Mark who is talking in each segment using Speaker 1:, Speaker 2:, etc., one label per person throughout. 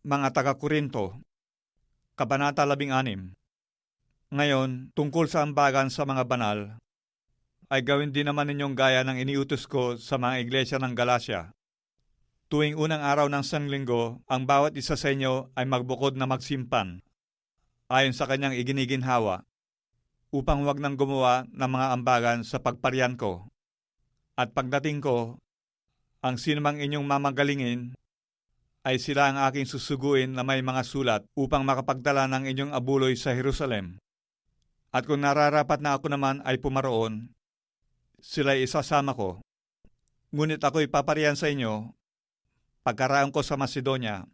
Speaker 1: Mga taga-Korinto, Kabanata 16. Ngayon, tungkol sa ambagan sa mga banal, ay gawin din naman ninyong gaya ng iniutos ko sa mga iglesia ng Galacia. Tuwing unang araw ng Sanlinggo, ang bawat isa sa inyo ay magbukod na magsimpan, ayon sa kanyang iginiginhawa, upang huwag nang gumawa ng mga ambagan sa pagparian ko. At pagdating ko, ang sinumang inyong mamagalingin, ay sila ang aking susuguin na may mga sulat upang makapagdala ng inyong abuloy sa Jerusalem. At kung nararapat na ako naman ay pumaroon, sila'y isasama ko. Ngunit ako'y paparian sa inyo pagkaraan ko sa Macedonia,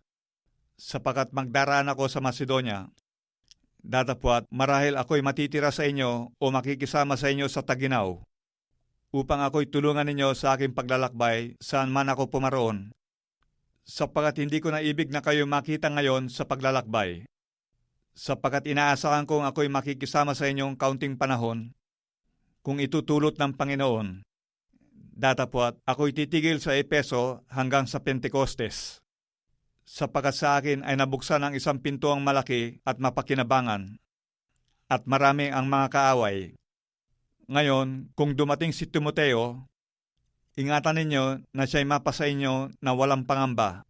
Speaker 1: sapagkat magdaraan ako sa Macedonia. Datapwat marahil ako'y matitira sa inyo o makikisama sa inyo sa Taginaw, upang ako'y tulungan ninyo sa aking paglalakbay saan man ako pumaroon, sapagkat hindi ko naibig na kayo makita ngayon sa paglalakbay, sapagkat inaasahan kong ako'y makikisama sa inyong kaunting panahon, kung itutulot ng Panginoon. Datapwat ako'y titigil sa Epeso hanggang sa Pentecostes, sapagkat sa akin ay nabuksan ang isang pintuang malaki at mapakinabangan, at marami ang mga kaaway. Ngayon, kung dumating si Timoteo, ingatan ninyo na siya'y mapa sa inyo na walang pangamba,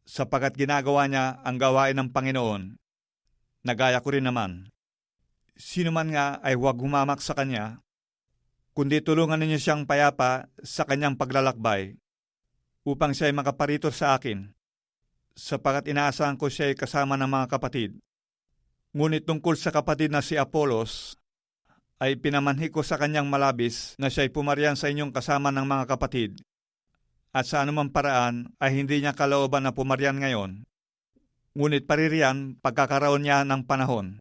Speaker 1: sapagkat ginagawa niya ang gawain ng Panginoon, na gaya ko rin naman. Sino man nga ay huwag humamak sa kanya, kundi tulungan ninyo siyang payapa sa kanyang paglalakbay, upang siya'y makaparito sa akin, sapagkat inaasahan ko siya'y kasama ng mga kapatid. Ngunit tungkol sa kapatid na si Apolos, ay pinamanhi ko sa kanyang malabis na siya'y pumarian sa inyong kasama ng mga kapatid, at sa anumang paraan ay hindi niya kalooban na pumarian ngayon, ngunit paririyan pagkakaroon niya ng panahon.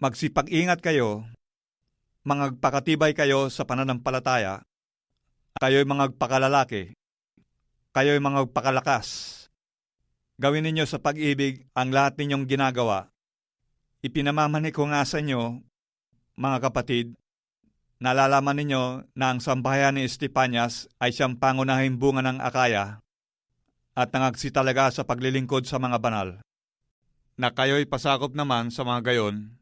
Speaker 1: Magsipag-ingat kayo, mangagpakatibay kayo sa pananampalataya, kayo'y mangagpakalalaki, kayo'y mangagpakalakas. Gawin ninyo sa pag-ibig ang lahat ninyong ginagawa. Ipinamamanhi ko nga sa inyo, mga kapatid, nalalaman ninyo na ang sambahayan ni Estepanias ay siyang pangunahing bunga ng Akaya at nangagsitalaga sa paglilingkod sa mga banal, na kayo'y pasakop naman sa mga gayon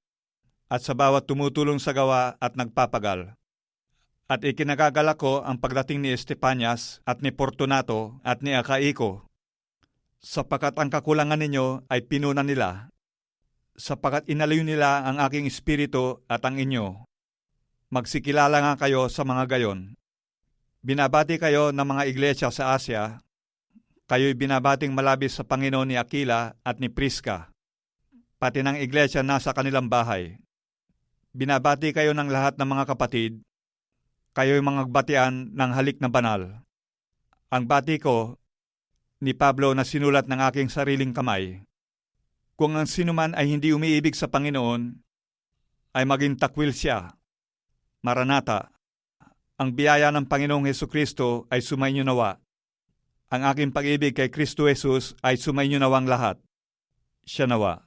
Speaker 1: at sa bawat tumutulong sa gawa at nagpapagal. At ikinagagalak ko ang pagdating ni Estepanias at ni Fortunato at ni Acaiko, sapagkat ang kakulangan ninyo ay pinunan nila, sapagkat inaliw nila ang aking espiritu at ang inyo. Magsikilala nga kayo sa mga gayon. Binabati kayo ng mga iglesia sa Asia. Kayo'y binabating malabis sa Panginoon ni Aquila at ni Prisca, pati ng iglesia nasa kanilang bahay. Binabati kayo ng lahat ng mga kapatid. Kayo'y mangagbatian ng halik na banal. Ang bati ko, ni Pablo na sinulat ng aking sariling kamay. Kung ang sinuman ay hindi umiibig sa Panginoon, ay maging takwil siya. Maranatha, ang biyaya ng Panginoong Hesukristo ay sumainyo nawa. Ang aking pag-ibig kay Kristo Jesus ay sumainyo nawang lahat. Siya nawa.